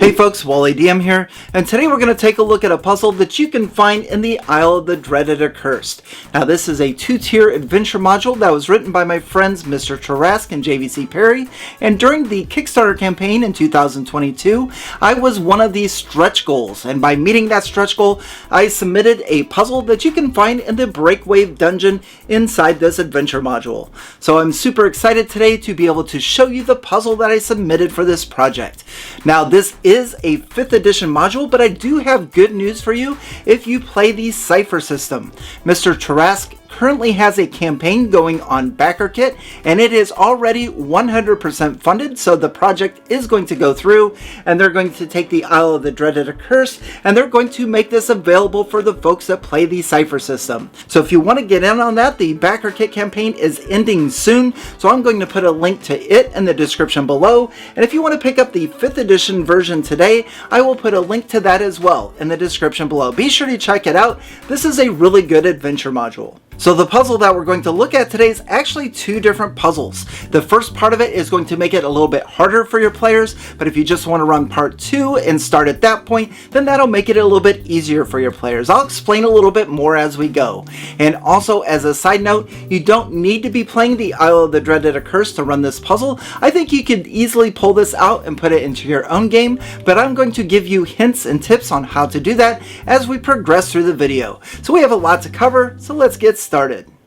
Hey folks, Wally DM here, and today we're going to take a look at a puzzle that you can find in the Isle of the Dreaded Accursed. Now this is a two-tier adventure module that was written by my friends Mr. Tarask and JVC Perry, and during the Kickstarter campaign in 2022, I was one of these stretch goals, and by meeting that stretch goal, I submitted a puzzle that you can find in the Breakwave dungeon inside this adventure module. So I'm super excited today to be able to show you the puzzle that I submitted for this project. Now this is a 5th edition module, but I do have good news for you if you play the Cypher system. Mr. Tarask currently has a campaign going on BackerKit, and it is already 100% funded, so the project is going to go through, and they're going to take the Isle of the Dreaded Accursed, and they're going to make this available for the folks that play the Cypher system. So if you want to get in on that, the BackerKit campaign is ending soon, so I'm going to put a link to it in the description below, and if you want to pick up the 5th edition version today, I will put a link to that as well in the description below. Be sure to check it out. This is a really good adventure module. So the puzzle that we're going to look at today is actually two different puzzles. The first part of it is going to make it a little bit harder for your players, but if you just want to run part 2 and start at that point, then that'll make it a little bit easier for your players. I'll explain a little bit more as we go. And also, as a side note, you don't need to be playing the Isle of the Dreaded Accursed to run this puzzle. I think you could easily pull this out and put it into your own game, but I'm going to give you hints and tips on how to do that as we progress through the video. So we have a lot to cover, so let's get started.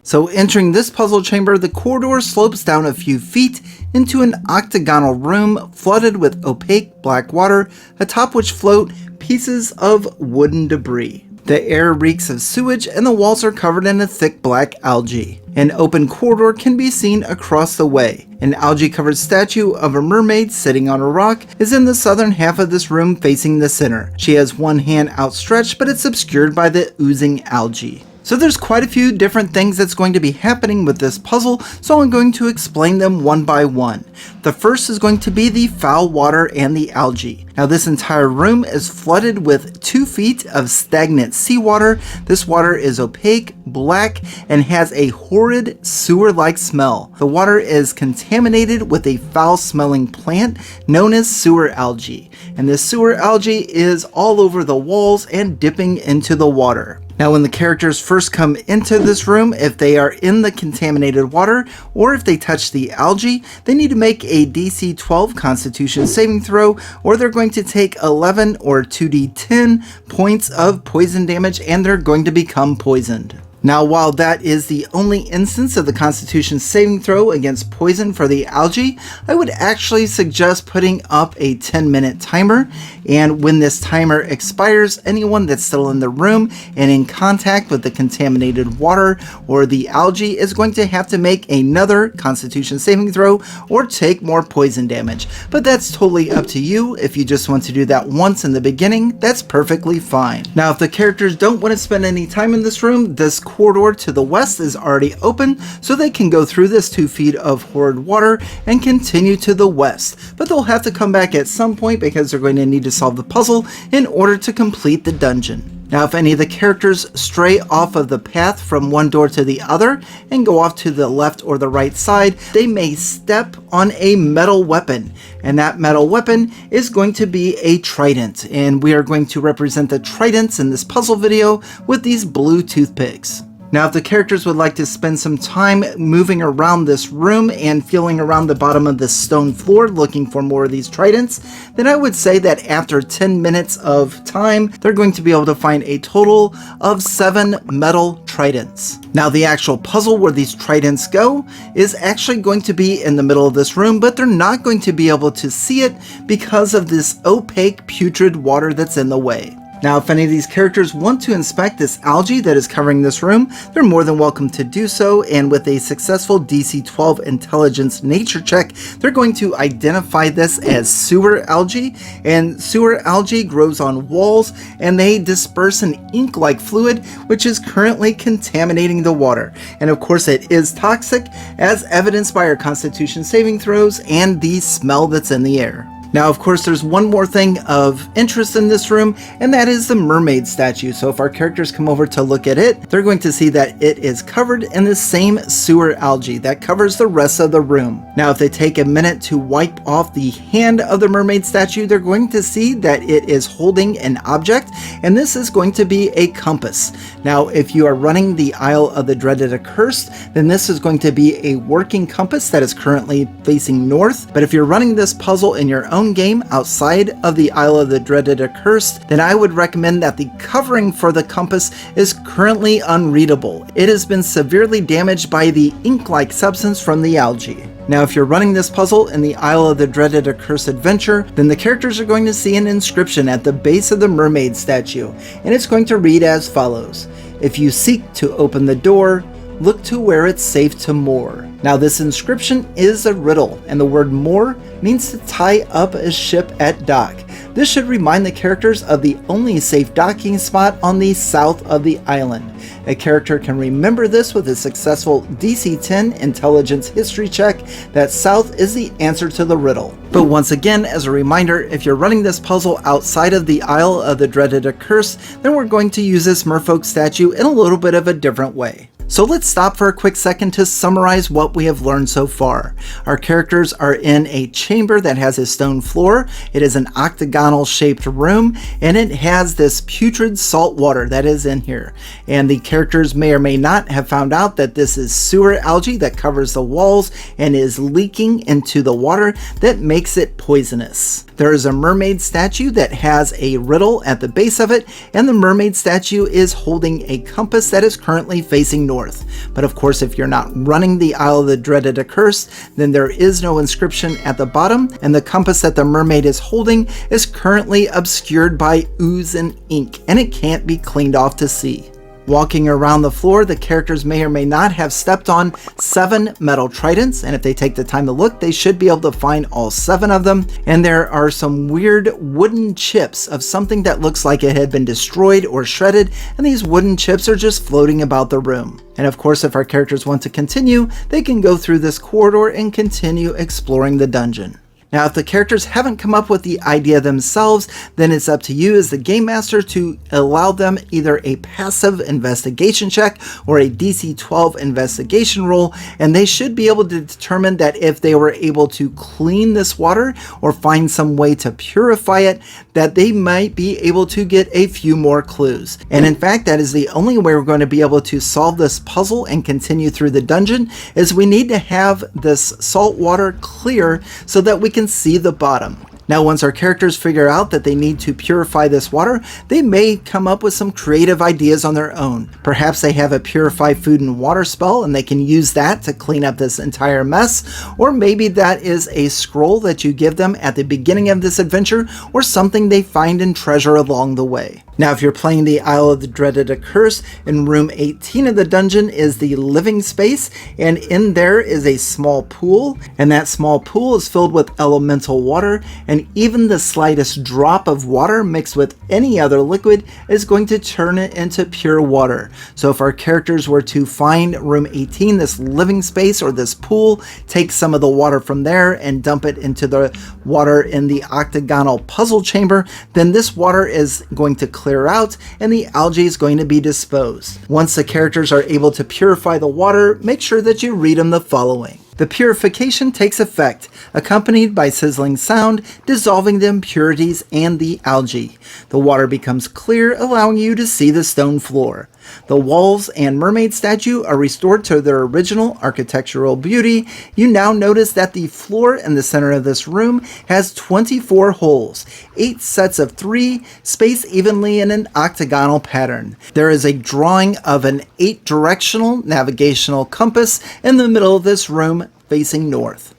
So entering this puzzle chamber, the corridor slopes down a few feet into an octagonal room flooded with opaque black water, atop which float pieces of wooden debris. The air reeks of sewage and the walls are covered in a thick black algae. An open corridor can be seen across the way. An algae-covered statue of a mermaid sitting on a rock is in the southern half of this room facing the center. She has one hand outstretched, but it's obscured by the oozing algae. So there's quite a few different things that's going to be happening with this puzzle, so I'm going to explain them one by one. The first is going to be the foul water and the algae. Now this entire room is flooded with 2 feet of stagnant seawater. This water is opaque, black, and has a horrid sewer-like smell. The water is contaminated with a foul-smelling plant known as sewer algae, and this sewer algae is all over the walls and dipping into the water. Now when the characters first come into this room, if they are in the contaminated water or if they touch the algae, they need to make a DC 12 Constitution saving throw, or they're going to take 11 or 2d10 points of poison damage and they're going to become poisoned. Now while that is the only instance of the Constitution saving throw against poison for the algae, I would actually suggest putting up a 10-minute timer, and when this timer expires, anyone that's still in the room and in contact with the contaminated water or the algae is going to have to make another Constitution saving throw or take more poison damage. But that's totally up to you. If you just want to do that once in the beginning, that's perfectly fine. Now if the characters don't want to spend any time in this room, this corridor to the west is already open, so they can go through this 2 feet of horrid water and continue to the west. But they'll have to come back at some point because they're going to need to solve the puzzle in order to complete the dungeon. Now if any of the characters stray off of the path from one door to the other and go off to the left or the right side, they may step on a metal weapon, and that metal weapon is going to be a trident, and we are going to represent the tridents in this puzzle video with these blue toothpicks. Now if the characters would like to spend some time moving around this room and feeling around the bottom of this stone floor looking for more of these tridents, then I would say that after 10 minutes of time, they're going to be able to find a total of 7 metal tridents. Now the actual puzzle where these tridents go is actually going to be in the middle of this room, but they're not going to be able to see it because of this opaque putrid water that's in the way. Now if any of these characters want to inspect this algae that is covering this room, they're more than welcome to do so, and with a successful DC 12 Intelligence Nature check, they're going to identify this as sewer algae, and sewer algae grows on walls and they disperse an ink-like fluid which is currently contaminating the water. And of course it is toxic, as evidenced by our Constitution saving throws and the smell that's in the air. Now, of course, there's one more thing of interest in this room, and that is the mermaid statue. So if our characters come over to look at it, they're going to see that it is covered in the same sewer algae that covers the rest of the room. Now, if they take a minute to wipe off the hand of the mermaid statue, they're going to see that it is holding an object, and this is going to be a compass. Now, if you are running the Isle of the Dreaded Accursed, then this is going to be a working compass that is currently facing north. But if you're running this puzzle in your own game outside of the Isle of the Dreaded Accursed, then I would recommend that the covering for the compass is currently unreadable. It has been severely damaged by the ink-like substance from the algae. Now, if you're running this puzzle in the Isle of the Dreaded Accursed adventure, then the characters are going to see an inscription at the base of the mermaid statue, and it's going to read as follows: "If you seek to open the door, look to where it's safe to moor." Now, this inscription is a riddle, and the word moor means to tie up a ship at dock. This should remind the characters of the only safe docking spot on the south of the island. A character can remember this with a successful DC 10 intelligence history check that south is the answer to the riddle. But once again, as a reminder, if you're running this puzzle outside of the Isle of the Dreaded Accursed, then we're going to use this merfolk statue in a little bit of a different way. So let's stop for a quick second to summarize what we have learned so far. Our characters are in a chamber that has a stone floor. It is an octagonal shaped room, and it has this putrid salt water that is in here. And the characters may or may not have found out that this is sewer algae that covers the walls and is leaking into the water that makes it poisonous. There is a mermaid statue that has a riddle at the base of it, and the mermaid statue is holding a compass that is currently facing north. But of course, if you're not running the Isle of the Dreaded Accursed, then there is no inscription at the bottom, and the compass that the mermaid is holding is currently obscured by ooze and ink, and it can't be cleaned off to see. Walking around the floor, the characters may or may not have stepped on 7 metal tridents, and if they take the time to look, they should be able to find all 7 of them. And there are some weird wooden chips of something that looks like it had been destroyed or shredded, and these wooden chips are just floating about the room. And of course, if our characters want to continue, they can go through this corridor and continue exploring the dungeon. Now, if the characters haven't come up with the idea themselves, then it's up to you as the game master to allow them either a passive investigation check or a DC 12 investigation roll, and they should be able to determine that if they were able to clean this water or find some way to purify it, that they might be able to get a few more clues. And in fact, that is the only way we're going to be able to solve this puzzle and continue through the dungeon, is we need to have this salt water clear so that we can see the bottom. Now, once our characters figure out that they need to purify this water, they may come up with some creative ideas on their own. Perhaps they have a purify food and water spell and they can use that to clean up this entire mess, or maybe that is a scroll that you give them at the beginning of this adventure, or something they find and treasure along the way. Now, if you're playing the Isle of the Dreaded Accursed, in room 18 of the dungeon is the living space, and in there is a small pool, and that small pool is filled with elemental water, and even the slightest drop of water mixed with any other liquid is going to turn it into pure water. So if our characters were to find room 18, this living space or this pool, take some of the water from there and dump it into the water in the octagonal puzzle chamber, then this water is going to clear out and the algae is going to be disposed. Once the characters are able to purify the water, make sure that you read them the following. The purification takes effect, accompanied by sizzling sound, dissolving the impurities and the algae. The water becomes clear, allowing you to see the stone floor. The walls and mermaid statue are restored to their original architectural beauty. You now notice that the floor in the center of this room has 24 holes, 8 sets of 3, spaced evenly in an octagonal pattern. There is a drawing of an 8-directional navigational compass in the middle of this room facing north.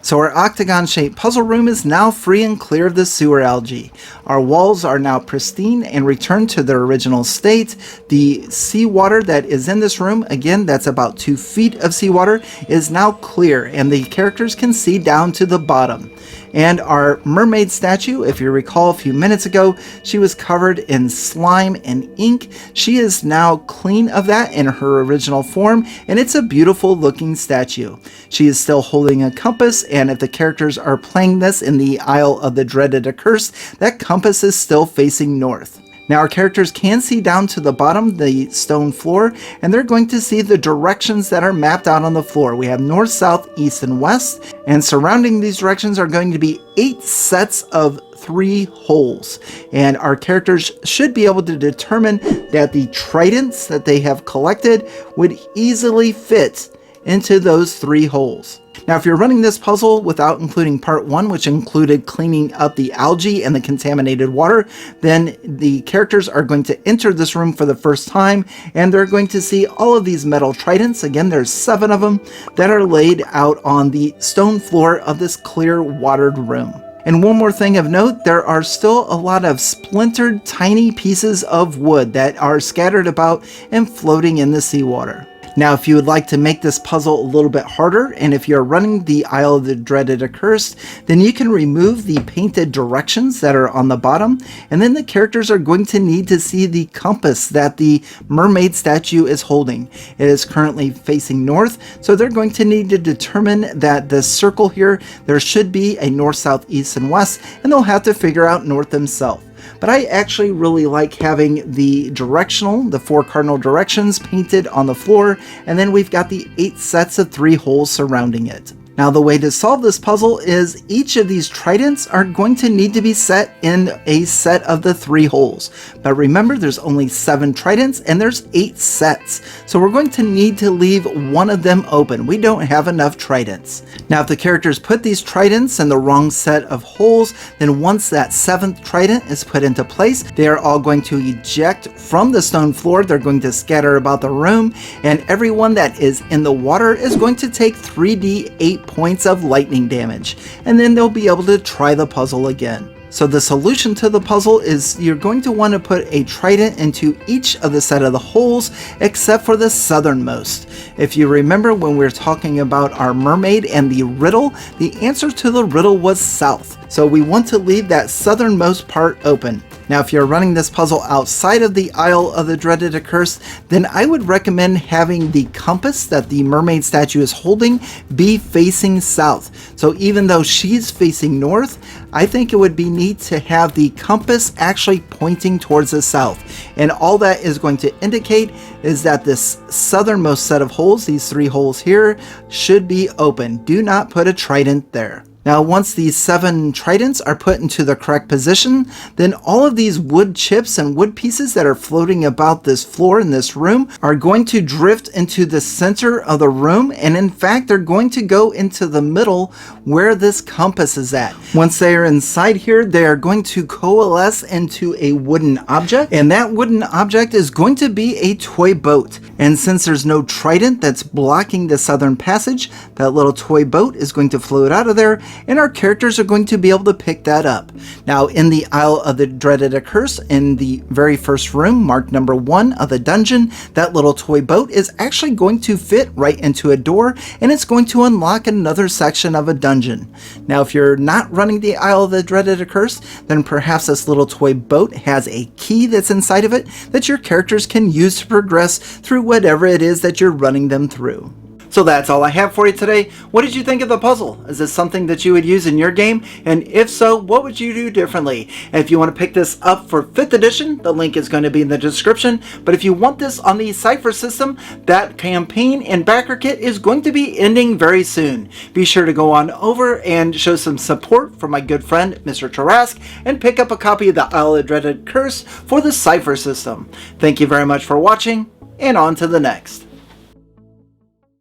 So our octagon-shaped puzzle room is now free and clear of the sewer algae. Our walls are now pristine and returned to their original state. The seawater that is in this room, again, that's about 2 feet of seawater, is now clear, and the characters can see down to the bottom. And our mermaid statue, if you recall a few minutes ago, she was covered in slime and ink. She is now clean of that in her original form, and it's a beautiful looking statue. She is still holding a compass, and if the characters are playing this in the Isle of the Dreaded Accursed, that compass is still facing north. Now our characters can see down to the bottom, the stone floor, and they're going to see the directions that are mapped out on the floor. We have north, south, east, and west, and surrounding these directions are going to be 8 sets of 3 holes. And our characters should be able to determine that the tridents that they have collected would easily fit into those 3 holes. Now, if you're running this puzzle without including part 1, which included cleaning up the algae and the contaminated water, then the characters are going to enter this room for the first time, and they're going to see all of these metal tridents. Again, there's 7 of them that are laid out on the stone floor of this clear watered room. And one more thing of note, there are still a lot of splintered tiny pieces of wood that are scattered about and floating in the seawater. Now, if you would like to make this puzzle a little bit harder, and if you're running the Isle of the Dreaded Accursed, then you can remove the painted directions that are on the bottom, and then the characters are going to need to see the compass that the mermaid statue is holding. It is currently facing north, so they're going to need to determine that this circle here, there should be a north, south, east, and west, and they'll have to figure out north themselves. But I actually really like having the 4 cardinal directions painted on the floor, and then we've got the 8 sets of 3 holes surrounding it. Now, the way to solve this puzzle is each of these tridents are going to need to be set in a set of the 3 holes. But remember, there's only 7 tridents and there's 8 sets. So we're going to need to leave one of them open. We don't have enough tridents. Now, if the characters put these tridents in the wrong set of holes, then once that 7th trident is put into place, they are all going to eject from the stone floor. They're going to scatter about the room, and everyone that is in the water is going to take 3d8 points of lightning damage, and then they'll be able to try the puzzle again. So the solution to the puzzle is you're going to want to put a trident into each of the set of the holes except for the southernmost. If you remember when we were talking about our mermaid and the riddle, the answer to the riddle was south. So we want to leave that southernmost part open. Now, if you're running this puzzle outside of the Isle of the Dreaded Accursed, then I would recommend having the compass that the mermaid statue is holding be facing south. So even though she's facing north, I think it would be neat to have the compass actually pointing towards the south. And all that is going to indicate is that this southernmost set of holes, these 3 holes here, should be open. Do not put a trident there. Now, once these 7 tridents are put into the correct position, then all of these wood chips and wood pieces that are floating about this floor in this room are going to drift into the center of the room, and in fact, they're going to go into the middle where this compass is at. Once they are inside here, they are going to coalesce into a wooden object, and that wooden object is going to be a toy boat. And since there's no trident that's blocking the southern passage, that little toy boat is going to float out of there, and our characters are going to be able to pick that up. Now, in the Isle of the Dreaded Accursed, in the very first room, marked number 1 of the dungeon, that little toy boat is actually going to fit right into a door, and it's going to unlock another section of a dungeon. Now, if you're not running the Isle of the Dreaded Accursed, then perhaps this little toy boat has a key that's inside of it that your characters can use to progress through whatever it is that you're running them through. So that's all I have for you today. What did you think of the puzzle? Is this something that you would use in your game? And if so, what would you do differently? And if you want to pick this up for 5th edition, the link is going to be in the description. But if you want this on the Cypher system, that campaign and backer kit is going to be ending very soon. Be sure to go on over and show some support for my good friend, Mr. Tarask, and pick up a copy of the Isle of Dreaded Accursed for the Cypher system. Thank you very much for watching, and on to the next.